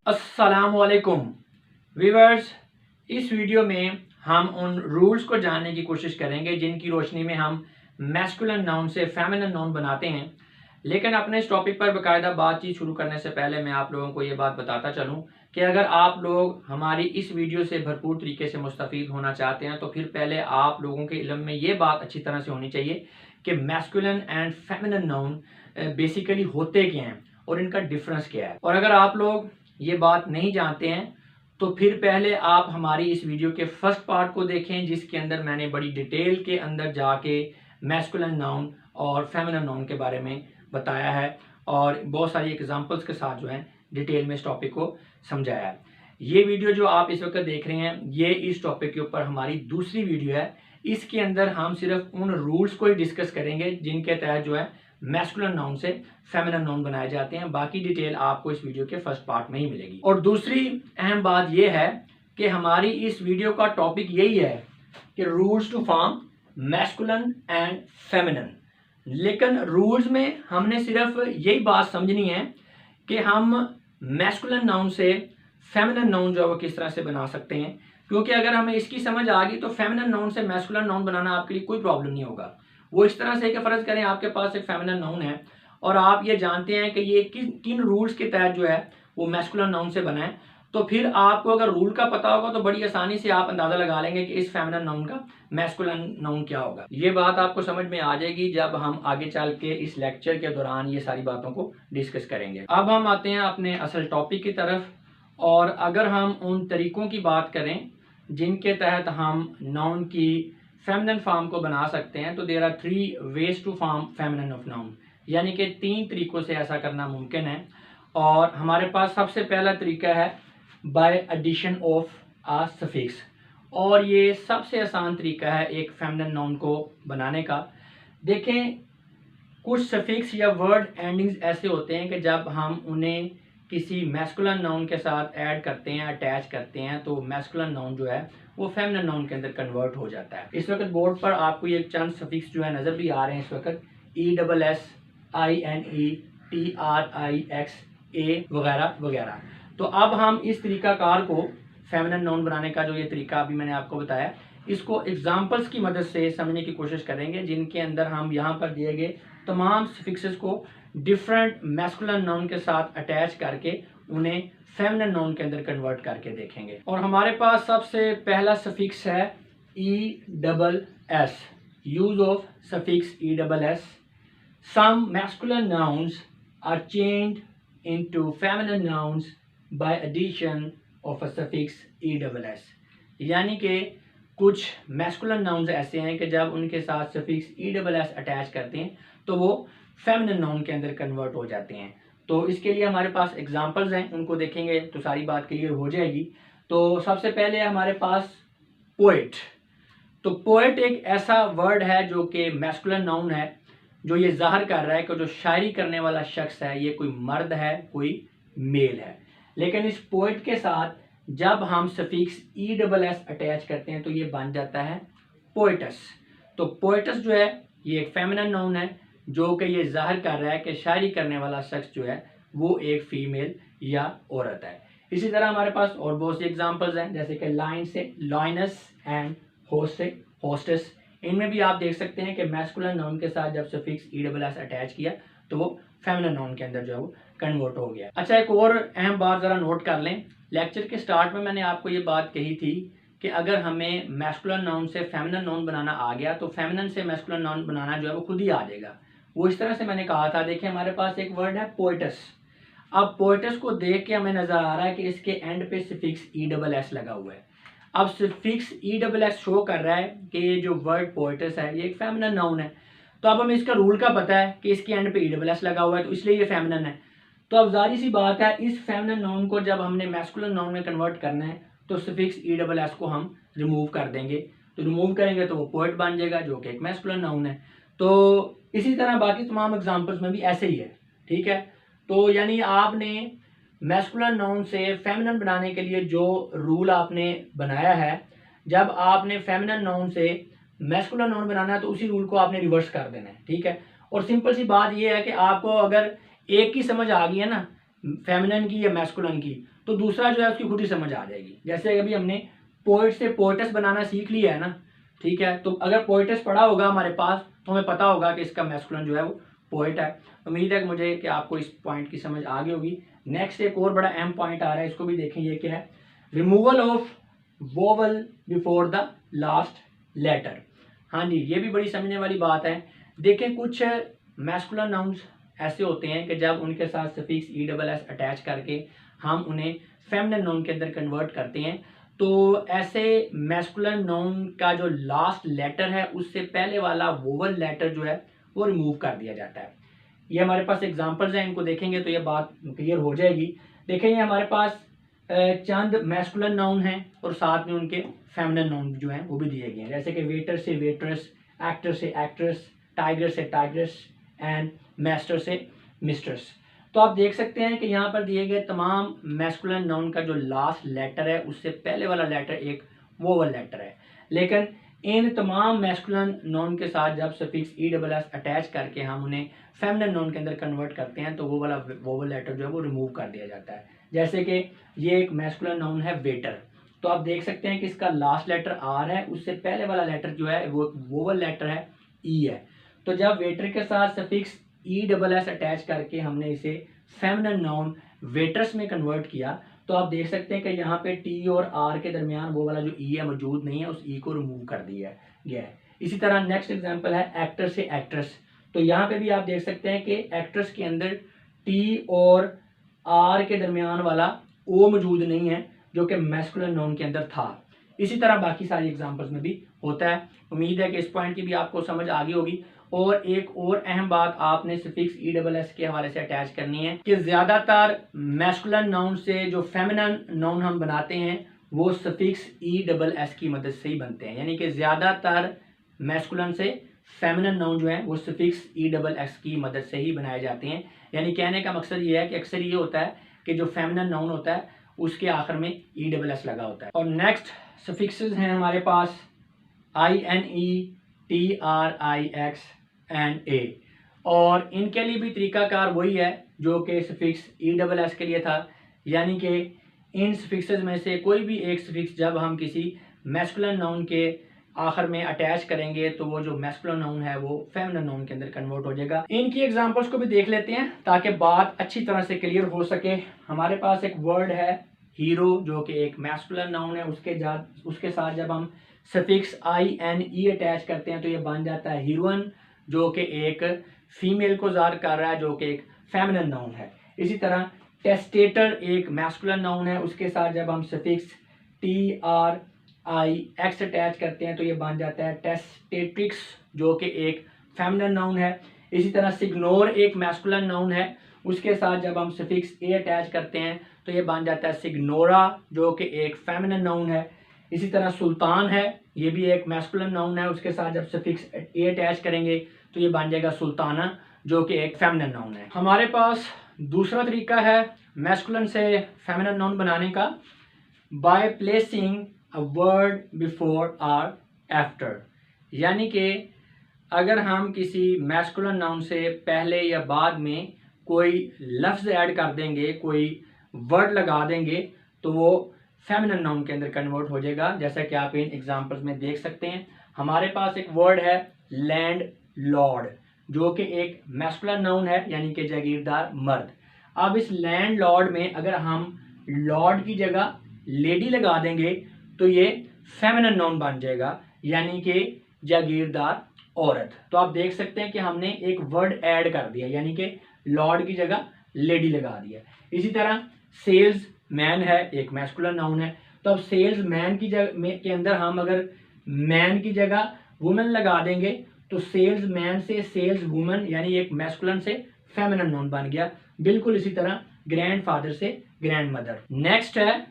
अस्सलामुअलैकुम व्यूअर्स, इस वीडियो में हम उन रूल्स को जानने की कोशिश करेंगे जिनकी रोशनी में हम मैस्कुलिन नाउन से फेमिनिन नाउन बनाते हैं। लेकिन अपने इस टॉपिक पर बाकायदा बातचीत शुरू करने से पहले मैं आप लोगों को ये बात बताता चलूं कि अगर आप लोग हमारी इस वीडियो से भरपूर तरीके से मुस्तफ़ीद होना चाहते हैं तो फिर पहले आप लोगों के इल्म में ये बात अच्छी तरह से होनी चाहिए कि masculine and feminine noun basically होते क्या हैं और इनका डिफरेंस क्या है। और अगर आप लोग ये बात नहीं जानते हैं तो फिर पहले आप हमारी इस वीडियो के फर्स्ट पार्ट को देखें जिसके अंदर मैंने बड़ी डिटेल के अंदर जाके मैस्कुलिन नाउन और फेमिनिन नाउन के बारे में बताया है और बहुत सारी एग्जांपल्स के साथ जो है डिटेल में इस टॉपिक को समझाया है। ये वीडियो जो आप इस वक्त देख रहे हैं ये इस टॉपिक के ऊपर हमारी दूसरी वीडियो है। इसके अंदर हम सिर्फ उन रूल्स को ही डिस्कस करेंगे जिनके तहत जो है मैस्कुलिन नाउन से फेमिनिन नाउन बनाए जाते हैं। बाकी डिटेल आपको इस वीडियो के फर्स्ट पार्ट में ही मिलेगी। और दूसरी अहम बात यह है कि हमारी इस वीडियो का टॉपिक यही है कि rules to form masculine and feminine. लेकिन रूल्स में हमने सिर्फ यही बात समझनी है कि हम मैस्कुलिन नाउन से फेमिनिन नाउन जो है वो किस तरह से बना सकते हैं, क्योंकि अगर हमें इसकी समझ आ गई तो फेमिनिन नाउन से मैस्कुलिन नाउन बनाना आपके लिए कोई प्रॉब्लम नहीं होगा। वो इस तरह से कि फर्ज करें आपके पास एक फेमिनिन नाउन है और आप ये जानते हैं कि ये किन रूल्स के तहत जो है वो मैस्कुलिन नाउन से बना है, तो फिर आपको अगर रूल का पता होगा तो बड़ी आसानी से आप अंदाजा लगा लेंगे कि इस फेमिनिन नाउन का मैस्कुलिन नाउन क्या होगा। ये बात आपको समझ में आ जाएगी जब हम आगे चल के इस लेक्चर के दौरान ये सारी बातों को डिस्कस करेंगे। अब हम आते हैं अपने असल टॉपिक की तरफ। और अगर हम उन तरीकों की बात करें जिनके तहत हम नाउन की फेमिनिन फॉर्म को बना सकते हैं तो there are 3 ways to form feminine of noun, यानी कि 3 तरीकों से ऐसा करना मुमकिन है। और हमारे पास सबसे पहला तरीका है by addition of a suffix, और ये सबसे आसान तरीका है एक फेमिनिन नाउन को बनाने का। देखें, कुछ सफिक्स या वर्ड एंडिंग्स ऐसे होते हैं कि जब हम उन्हें किसी मैस्कुलिन नाउन के साथ ऐड करते हैं, अटैच करते हैं, तो मैस्कुलिन नाउन जो है वो फेमिनिन नाउन के अंदर कन्वर्ट हो जाता है। इस वक्त बोर्ड पर आपको ये चंद सफिक्स जो है नज़र भी आ रहे हैं इस वक्त, ESSINE, TRIX, A वगैरह वगैरह। तो अब हम इस तरीकाकार को फेमिनिन नाउन बनाने का जो ये तरीका अभी मैंने आपको बताया, इसको एग्जाम्पल्स की मदद से समझने की कोशिश करेंगे जिनके अंदर हम यहाँ पर दिए गए तमाम सफिक्सेस को डिफरेंट मैस्कुलिन नाउन के साथ अटैच करके उन्हें फेमिनिन नाउन के अंदर कन्वर्ट करके देखेंगे। और हमारे पास सबसे पहला सफिक्स है ESS, use of suffix ESS। Some masculine nouns are changed into feminine nouns by addition of a suffix ESS, यानी कि कुछ मैस्कुलिन नाउन्स ऐसे हैं कि जब उनके साथ सफिक्स ESS अटैच करते हैं तो वो फेमिनिन नाउन के अंदर कन्वर्ट हो जाते हैं। तो इसके लिए हमारे पास एग्जांपल्स हैं, उनको देखेंगे तो सारी बात क्लियर हो जाएगी। तो सबसे पहले हमारे पास पोएट। तो पोएट एक ऐसा वर्ड है जो कि मैस्कुलिन नाउन है, जो ये जाहिर कर रहा है कि जो शायरी करने वाला शख्स है ये कोई मर्द है, कोई मेल है। लेकिन इस पोएट के साथ जब हम सफिक्स ESS अटैच करते हैं तो ये बन जाता है पोएटस। तो पोएटस जो है ये एक फेमिनिन नाउन है जो कि ये जाहिर कर रहा है कि शायरी करने वाला शख्स जो है वो एक फीमेल या औरत है। इसी तरह हमारे पास और बहुत सी एग्जांपल्स हैं, जैसे कि लाइन से लॉइनस एंड होस्ट से होस्टेस। इनमें भी आप देख सकते हैं कि मैस्कुलिन नाउन के साथ जब सफिक्स ESS अटैच किया तो वो फेमिनिन नाउन के अंदर जो है वो कन्वर्ट हो गया। अच्छा, एक और अहम बात ज़रा नोट कर लें। लेक्चर के स्टार्ट में मैंने आपको ये बात कही थी कि अगर हमें मैस्कुलिन नाउन से फेमिनिन नाउन बनाना आ गया तो फेमिनिन से मैस्कुलिन नाउन बनाना जो है वो खुद ही आ जाएगा। वो इस तरह से मैंने कहा था। देखिए, हमारे पास एक वर्ड है पोएटस। अब पोएटस को देख के हमें नजर आ रहा है कि इसके एंड पे सफिक्स ESS लगा हुआ है। अब सफिक्स ESS शो कर रहा है कि ये जो वर्ड पोएटस है ये एक फेमिनिन नाउन है। तो अब हमें इसका रूल का पता है कि इसके एंड पे ESS लगा हुआ है तो इसलिए ये फेमिनिन है। तो अब जाहिर सी बात है इस फेमिनिन नाउन को जब हमने मैस्कुलिन नाउन में कन्वर्ट करना है तो सफिक्स ESS को हम रिमूव कर देंगे। तो रिमूव करेंगे तो वो पोएट बन जाएगा जो कि एक मैस्कुलिन नाउन है। तो इसी तरह बाकी तमाम एग्जांपल्स में भी ऐसे ही है, ठीक है। तो यानी आपने मैस्कुलिन नाउन से फेमिनिन बनाने के लिए जो रूल आपने बनाया है, जब आपने फेमिनिन नाउन से मैस्कुलिन नाउन बनाना है तो उसी रूल को आपने रिवर्स कर देना है, ठीक है। और सिंपल सी बात यह है कि आपको अगर एक की समझ आ गई है ना, फेमिनिन की या मैस्कुलिन की, तो दूसरा जो है उसकी खुद ही समझ आ जाएगी। जैसे अभी हमने पोइट से पोइटस बनाना सीख लिया है ना, ठीक है, तो अगर पोइटस पढ़ा होगा हमारे पास तो हमें पता होगा कि इसका मैस्कुलिन जो है वो पोइट है। उम्मीद है मुझे कि आपको इस पॉइंट की समझ आ गई होगी। नेक्स्ट एक और बड़ा अहम पॉइंट आ रहा है, इसको भी देखें, ये क्या है, removal of vowel before the last letter. हाँ जी, ये भी बड़ी समझने वाली बात है। देखें, कुछ मैस्कुलर नाउन्स ऐसे होते हैं कि जब उनके साथ suffix E double S attach करके हम उन्हें फेमिनिन नाउन के अंदर कन्वर्ट करते हैं, तो ऐसे मैस्कुलर नाउन का जो लास्ट लेटर है उससे पहले वाला वोवल लेटर जो है वो रिमूव कर दिया जाता है। ये हमारे पास एग्जांपल्स हैं, इनको देखेंगे तो ये बात क्लियर हो जाएगी। देखें, ये हमारे पास चंद मैस्कुलर नाउन हैं और साथ में उनके फेमिनिन नाउन जो हैं वो भी दिए गए हैं, जैसे कि वेटर से वेट्रेस, एक्टर से एक्ट्रेस, टाइगर से टाइग्रेस एंड मास्टर से मिस्ट्रेस। तो आप देख सकते हैं कि यहाँ पर दिए गए तमाम मैस्कुलर नाउन का जो लास्ट लेटर है उससे पहले वाला लेटर एक वोवल लेटर है, लेकिन इन तमाम मैस्कुलिन नाउन के साथ जब suffix E double S attach करके हम उन्हें फेमिनिन नाउन के अंदर कन्वर्ट करते हैं तो वो वाला वोवल लेटर जो है वो रिमूव कर दिया जाता है। जैसे कि ये एक मैस्कुलिन नाउन है वेटर, तो आप देख सकते हैं कि इसका लास्ट लेटर आर है, उससे पहले वाला लेटर जो है वो वोवल लेटर है ई है। तो जब वेटर के साथ suffix E double S attach करके हमने इसे फेमिनिन नाउन वेटर्स में कन्वर्ट किया, तो आप देख सकते हैं कि यहाँ पे टी और आर के दरमियान वो वाला जो ई है मौजूद नहीं है, उस ई को रिमूव कर दिया गया है। इसी तरह नेक्स्ट एग्जांपल है एक्टर से एक्ट्रेस। तो यहाँ पे भी आप देख सकते हैं कि एक्ट्रेस के अंदर टी और आर के दरमियान वाला ओ मौजूद नहीं है जो कि मैस्कुलिन नाउन के अंदर था। इसी तरह बाकी सारी एग्जांपल्स में भी होता है। उम्मीद है कि इस पॉइंट की भी आपको समझ आ गई होगी। और एक और अहम बात आपने सफिक्स ई डबल एस के हवाले से अटैच करनी है कि ज्यादातर मैस्कुलिन नाउन से जो फेमिनिन नाउन हम बनाते हैं वो सफिक्स ई डबल एस की मदद से ही बनते हैं, यानी कि ज्यादातर मैस्कुलिन से फेमिनिन नाउन जो है वो सफिक्स ई डबल एस की मदद से ही बनाए जाते हैं। यानी कहने का मकसद ये है कि अक्सर ये होता है कि जो फेमिनिन नाउन होता है उसके आखिर में ई डबल एस लगा होता है। और नेक्स्ट सफिक्सेस हैं हमारे पास I N E, T R I X and A, और इनके लिए भी तरीकाकार वही है जो कि सफिक्स ई डबल एस के लिए था, यानी कि इन सफिक्सेस में से कोई भी एक सफिक्स जब हम किसी मैस्कुलिन नाउन के आखिर में अटैच करेंगे तो वो जो मैस्कुलिन नाउन है वो फेमिनिन नाउन के अंदर कन्वर्ट हो जाएगा। इनकी एग्जांपल्स को भी देख लेते हैं ताकि बात अच्छी तरह से क्लियर हो सके। हमारे पास एक वर्ड है हीरो जो कि एक मैस्कुलिन नाउन है, उसके साथ जब हम suffix I N E attach करते हैं तो ये बन जाता है हीरोइन जो कि एक फीमेल को ज़ाहिर कर रहा है जो कि एक फेमिनिन नाउन है। इसी तरह टेस्टेटर एक मैस्कुलिन नाउन है, उसके साथ जब हम suffix T R I x attach करते हैं तो ये बन जाता है टेस्टेट्रिक्स जो कि एक फेमिनिन नाउन है। इसी तरह सिग्नोर एक मैस्कुलिन नाउन है, उसके साथ जब हम सफिक्स ए अटैच करते हैं तो ये बन जाता है सिग्नोरा जो कि एक फेमिनिन नाउन है। इसी तरह सुल्तान है, ये भी एक मैस्कुलिन नाउन है, उसके साथ जब सफिक्स ए अटैच करेंगे तो ये बन जाएगा सुल्ताना जो कि एक फेमिनिन नाउन है। हमारे पास दूसरा तरीका है मैस्कुलिन से फेमिनिन नाउन बनाने का, by placing a word before और आफ्टर, यानी कि अगर हम किसी मैस्कुलिन नाउन से पहले या बाद में कोई लफ्ज़ ऐड कर देंगे, कोई वर्ड लगा देंगे तो वो फेमिनिन नाउन के अंदर कन्वर्ट हो जाएगा, जैसा कि आप इन एग्जांपल्स में देख सकते हैं। हमारे पास एक वर्ड है लैंड लॉर्ड जो कि एक मैस्कुलिन नाउन है, यानी कि जागीरदार मर्द। अब इस लैंड लॉर्ड में अगर हम लॉर्ड की जगह लेडी लगा देंगे तो ये फेमिनिन नाउन बन जाएगा, यानी कि जागीरदार औरत। तो आप देख सकते हैं कि हमने एक वर्ड ऐड कर दिया, यानी कि लॉर्ड की जगह लेडी लगा दिया। इसी तरह सेल्स मैन है, एक मैस्कुलिन नाउन है, तो अब सेल्स मैन की जगह के अंदर हम अगर मैन की जगह वुमेन लगा देंगे तो सेल्स मैन से सेल्स वुमेन, यानी एक मैस्कुलिन से फेमिनिन नाउन बन गया। बिल्कुल इसी तरह ग्रैंडफादर से ग्रैंड मदर। नेक्स्ट है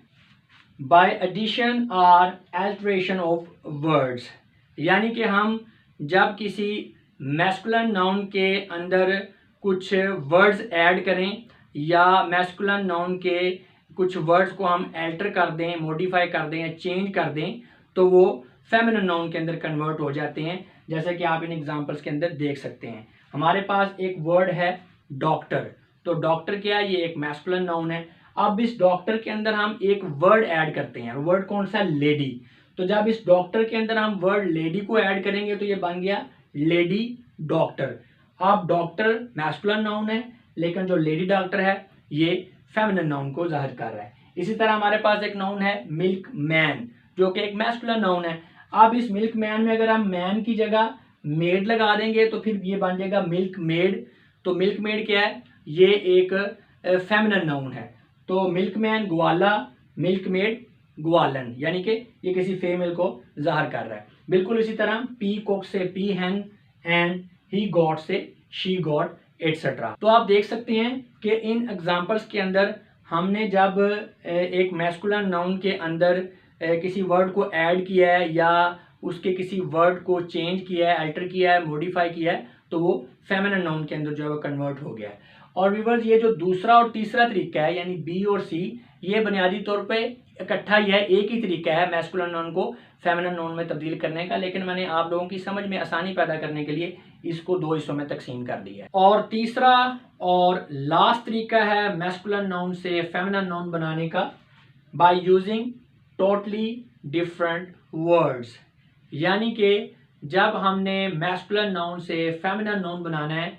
बाय एडिशन और एल्टरेशन ऑफ वर्ड्स, यानी कि हम जब किसी मैस्कुलिन नाउन के अंदर कुछ वर्ड्स ऐड करें या मैस्कुलिन नाउन के कुछ वर्ड्स को हम एल्टर कर दें, मॉडिफाई कर दें या चेंज कर दें तो वो फेमिनिन नाउन के अंदर कन्वर्ट हो जाते हैं, जैसे कि आप इन एग्जांपल्स के अंदर देख सकते हैं। हमारे पास एक वर्ड है डॉक्टर, तो डॉक्टर क्या है, ये एक मैस्कुलिन नाउन है। अब इस डॉक्टर के अंदर हम एक वर्ड ऐड करते हैं, वर्ड कौन सा, लेडी। तो जब इस डॉक्टर के अंदर हम वर्ड लेडी को ऐड करेंगे तो ये बन गया लेडी डॉक्टर। अब डॉक्टर मैस्कुलिन नाउन है, लेकिन जो लेडी डॉक्टर है ये फेमिनिन नाउन को जाहिर कर रहा है। इसी तरह हमारे पास एक नाउन है मिल्क मैन, जो कि एक मैस्कुलिन नाउन है। अब इस मिल्क मैन में अगर हम मैन की जगह मेड लगा देंगे तो फिर ये बन जाएगा मिल्क मेड। तो मिल्क मेड क्या है, ये एक फेमिनिन नाउन है। तो मिल्क मैन ग्वाला, मिल्क मेड ग्वालन, यानी कि ये किसी फीमेल को जाहिर कर रहा है। बिल्कुल इसी तरह पी कोक से peahen, and he goat से शी गॉट, एटसेट्रा। तो आप देख सकते हैं कि इन एग्जांपल्स के अंदर हमने जब एक मैस्कुलिन नाउन के अंदर किसी वर्ड को ऐड किया है या उसके किसी वर्ड को चेंज किया है, अल्टर किया है, मॉडिफाई किया है, तो वो फेमिनिन नाउन के अंदर जो है वो कन्वर्ट हो गया है। और व्यूअर्स, ये जो दूसरा और तीसरा तरीका है यानी बी और सी, ये बुनियादी तौर पे इकट्ठा ही है, एक ही तरीका है मैस्कुलिन नाउन को फेमिनिन नाउन में तब्दील करने का, लेकिन मैंने आप लोगों की समझ में आसानी पैदा करने के लिए इसको दो हिस्सों में तकसीम कर दिया है। और तीसरा और लास्ट तरीका है मैस्कुलिन नाउन से फेमिनिन नाउन बनाने का, by using totally different words. यानी कि जब हमने मैस्कुलिन नाउन से फेमिनिन नाउन बनाना है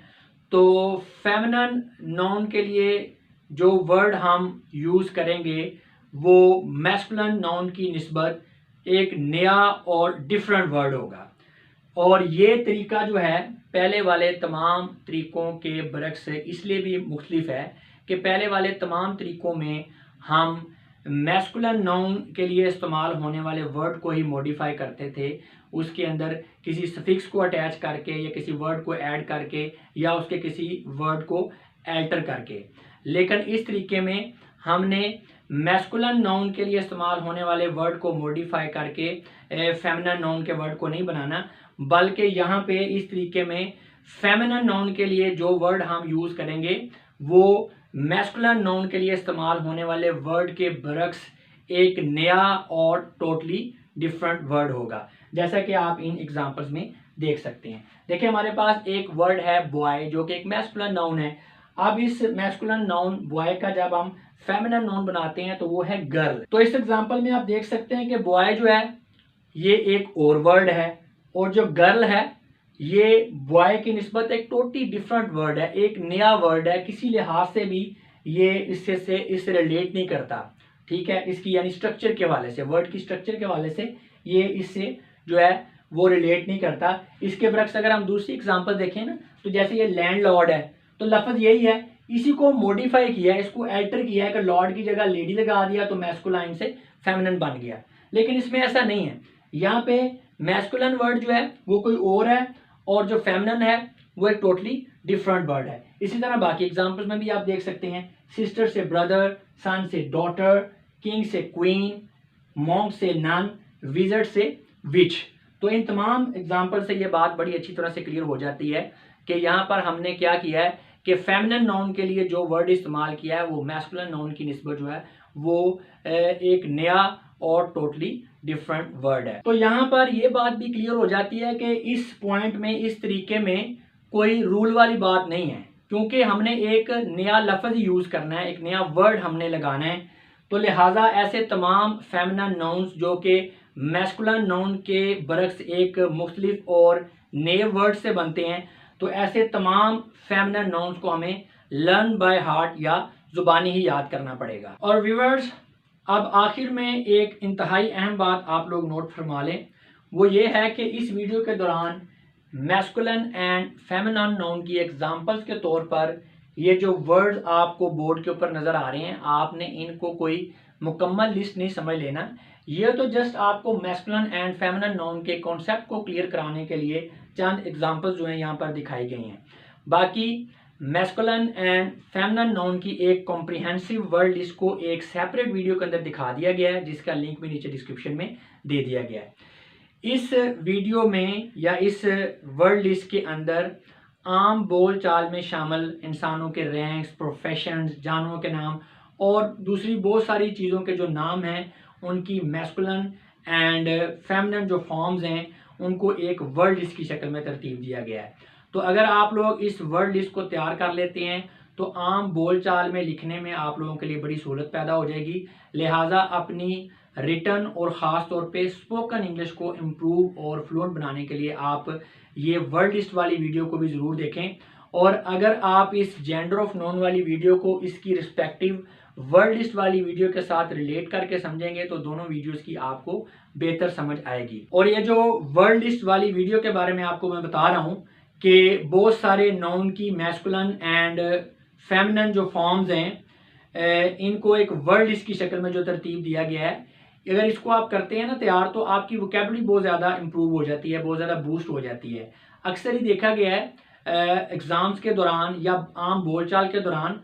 तो फेमिनिन नाउन के लिए जो वर्ड हम यूज़ करेंगे वो मैस्कुलिन नाउन की निस्बत एक नया और डिफरेंट वर्ड होगा। और ये तरीका जो है पहले वाले तमाम तरीकों के बरक्स से इसलिए भी मुख्तलिफ है कि पहले वाले तमाम तरीकों में हम मैस्कुलिन नाउन के लिए इस्तेमाल होने वाले वर्ड को ही मॉडिफाई करते थे, उसके अंदर किसी सफिक्स को अटैच करके या किसी वर्ड को ऐड करके या उसके किसी वर्ड को अल्टर करके। लेकिन इस तरीके में हमने मैस्कुलिन नाउन के लिए इस्तेमाल होने वाले वर्ड को मॉडिफाई करके फेमिनिन नाउन के वर्ड को नहीं बनाना, बल्कि यहाँ पे इस तरीके में फेमिनिन नाउन के लिए जो वर्ड हम यूज़ करेंगे वो मैस्कुलिन नाउन के लिए इस्तेमाल होने वाले वर्ड के बरक्स एक नया और टोटली डिफरेंट वर्ड होगा, जैसा कि आप इन एग्जांपल्स में देख सकते हैं। देखिए हमारे पास एक वर्ड है बॉय, जो कि एक मैस्कुलिन नाउन है। अब इस मैस्कुलिन नाउन बॉय का जब हम फेमिनिन नाउन बनाते हैं तो वो है गर्ल। तो इस एग्जांपल में आप देख सकते हैं कि बॉय जो है ये एक और वर्ड है, और जो गर्ल है ये बॉय की निस्बत एक टोटली डिफरेंट वर्ड है, एक नया वर्ड है, किसी लिहाज से भी ये इससे रिलेट नहीं करता। ठीक है, इसकी यानी स्ट्रक्चर के हवाले से, वर्ड की स्ट्रक्चर के हवाले से ये इससे जो है वो रिलेट नहीं करता। इसके बरक्स अगर हम दूसरी एग्जांपल देखें ना, तो जैसे ये लैंडलॉर्ड है, तो लफ्ज़ यही है, इसी को मॉडिफाई किया है, इसको अल्टर किया है कि लॉर्ड की जगह लेडी लगा दिया तो मैस्कुलाइन से फेमिनिन बन गया। लेकिन इसमें ऐसा नहीं है, यहाँ पे मैस्कुलिन वर्ड जो है वो कोई और है और जो फेमिनिन है वो एक टोटली डिफरेंट वर्ड है। इसी तरह बाकी एग्जांपल्स में भी आप देख सकते हैं, सिस्टर से ब्रदर, सन से डॉटर, किंग से क्वीन, मॉन्क से नन, विजर्ड से विच। तो इन तमाम एग्जांपल से ये बात बड़ी अच्छी तरह से क्लियर हो जाती है कि यहाँ पर हमने क्या किया है कि फेमिनिन नाउन के लिए जो वर्ड इस्तेमाल किया है वो मैस्कुलिन नाउन की निस्बत जो है वो एक नया और टोटली डिफरेंट वर्ड है। तो यहाँ पर ये बात भी क्लियर हो जाती है कि इस पॉइंट में, इस तरीके में कोई रूल वाली बात नहीं है, क्योंकि हमने एक नया लफ्ज़ यूज़ करना है, एक नया वर्ड हमने लगाना है। तो लिहाजा ऐसे तमाम फेमिनिन नाउन्स जो कि मैस्कुलिन नाउन के बरक्स एक मुख्तलिफ और नए वर्ड से बनते हैं, तो ऐसे तमाम फेमिनिन नाउन्स को हमें लर्न बाय हार्ट या ज़ुबानी ही याद करना पड़ेगा। और व्यूअर्स, अब आखिर में एक इंतहाई अहम बात आप लोग नोट फरमा लें, वो ये है कि इस वीडियो के दौरान मैस्कुलिन एंड फेमिनिन नाउन की एग्जांपल्स के तौर पर ये जो वर्ड्स आपको बोर्ड के ऊपर नज़र आ रहे हैं, आपने इनको कोई मुकम्मल लिस्ट नहीं समझ लेना। ये तो जस्ट आपको मैस्कुलिन एंड फेमिनिन नाउन के कॉन्सेप्ट को क्लियर कराने के लिए चंद एग्जांपल्स जो हैं यहाँ पर दिखाई गई हैं। बाकी मैस्कुलिन एंड फेमिनिन नाउन की एक कॉम्प्रिहेंसिव वर्ड लिस्ट को एक सेपरेट वीडियो के अंदर दिखा दिया गया है, जिसका लिंक भी नीचे डिस्क्रिप्शन में दे दिया गया है। इस वीडियो में या इस वर्ड लिस्ट के अंदर आम बोल चाल में शामिल इंसानों के रैंक्स, प्रोफेशंस, जानवरों के नाम और दूसरी बहुत सारी चीज़ों के जो नाम हैं उनकी मैस्कुलिन एंड फेमिनिन जो फॉर्म्स हैं उनको एक वर्ड लिस्ट की शक्ल में तरतीब दिया गया है। तो अगर आप लोग इस वर्ड लिस्ट को तैयार कर लेते हैं तो आम बोलचाल में लिखने में आप लोगों के लिए बड़ी सहूलत पैदा हो जाएगी। लिहाजा अपनी रिटन और ख़ास तौर पे स्पोकन इंग्लिश को इम्प्रूव और फ्लुएंट बनाने के लिए आप ये वर्ड लिस्ट वाली वीडियो को भी ज़रूर देखें। और अगर आप इस जेंडर ऑफ नोन वाली वीडियो को इसकी रिस्पेक्टिव वर्ड लिस्ट वाली वीडियो के साथ रिलेट करके समझेंगे तो दोनों वीडियोस की आपको बेहतर समझ आएगी। और ये जो वर्ड लिस्ट वाली वीडियो के बारे में आपको मैं बता रहा हूँ कि बहुत सारे नाउन की मैस्कुलिन एंड फेमिनिन जो फॉर्म्स हैं इनको एक वर्ड लिस्ट की शक्ल में जो तरतीब दिया गया है, अगर इसको आप करते हैं ना तैयार, तो आपकी वोकैबुलरी बहुत ज़्यादा इंप्रूव हो जाती है, बहुत ज़्यादा बूस्ट हो जाती है। अक्सर ही देखा गया है एग्ज़ाम्स के दौरान या आम बोलचाल के दौरान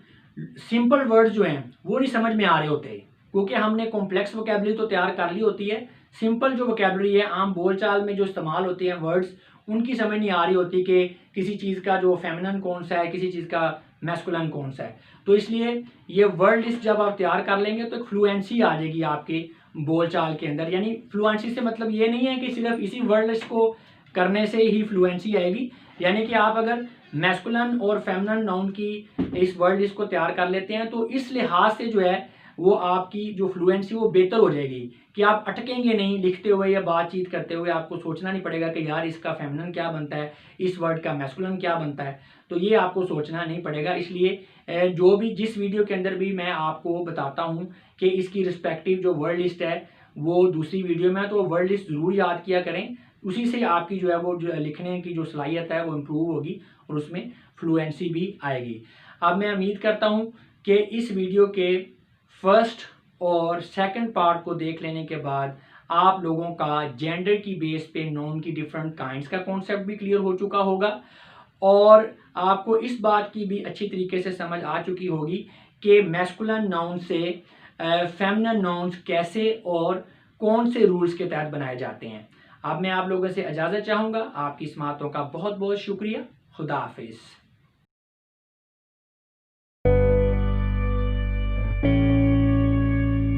सिंपल वर्ड्स जो हैं वो नहीं समझ में आ रहे होते, क्योंकि हमने कॉम्प्लेक्स वोकैबुलरी तो तैयार कर ली होती है। सिंपल जो वोकैबुलरी है आम बोलचाल में जो इस्तेमाल होती है वर्ड्स, उनकी समझ नहीं आ रही होती कि किसी चीज़ का जो फेमिनिन कौन सा है, किसी चीज़ का मैस्कुलिन कौन सा है। तो इसलिए ये वर्ड लिस्ट जब आप तैयार कर लेंगे तो एक फ्लुएंसी आ जाएगी आपके बोलचाल के अंदर। यानी फ्लुएंसी से मतलब ये नहीं है कि सिर्फ इसी वर्ड लिस्ट को करने से ही फ्लुएंसी आएगी, यानी कि आप अगर मैस्कुलिन और फेमिनिन नाउन की इस वर्ड लिस्ट को तैयार कर लेते हैं तो इस लिहाज से जो है वो आपकी जो फ्लुएंसी वो बेहतर हो जाएगी कि आप अटकेंगे नहीं लिखते हुए या बातचीत करते हुए। आपको सोचना नहीं पड़ेगा कि यार इसका फेमिनिन क्या बनता है, इस वर्ड का मैस्कुलिन क्या बनता है, तो ये आपको सोचना नहीं पड़ेगा। इसलिए जो भी जिस वीडियो के अंदर भी मैं आपको बताता हूँ कि इसकी रिस्पेक्टिव जो वर्ड लिस्ट है वो दूसरी वीडियो में है, तो वर्ड लिस्ट ज़रूर याद किया करें। उसी से आपकी जो है वो जो लिखने की जो सलाहियत है वो इम्प्रूव होगी और उसमें फ्लुएंसी भी आएगी। अब मैं उम्मीद करता हूँ कि इस वीडियो के फर्स्ट और सेकंड पार्ट को देख लेने के बाद आप लोगों का जेंडर की बेस पे नॉन की डिफरेंट काइंड्स का कॉन्सेप्ट भी क्लियर हो चुका होगा और आपको इस बात की भी अच्छी तरीके से समझ आ चुकी होगी कि मैस्कुलिन नाउन से फेमिनिन नाउन्स कैसे और कौन से रूल्स के तहत बनाए जाते हैं। अब मैं आप लोगों से इजाज़त चाहूँगा। आपकी समाअतों का बहुत बहुत शुक्रिया। खुदा हाफिज़।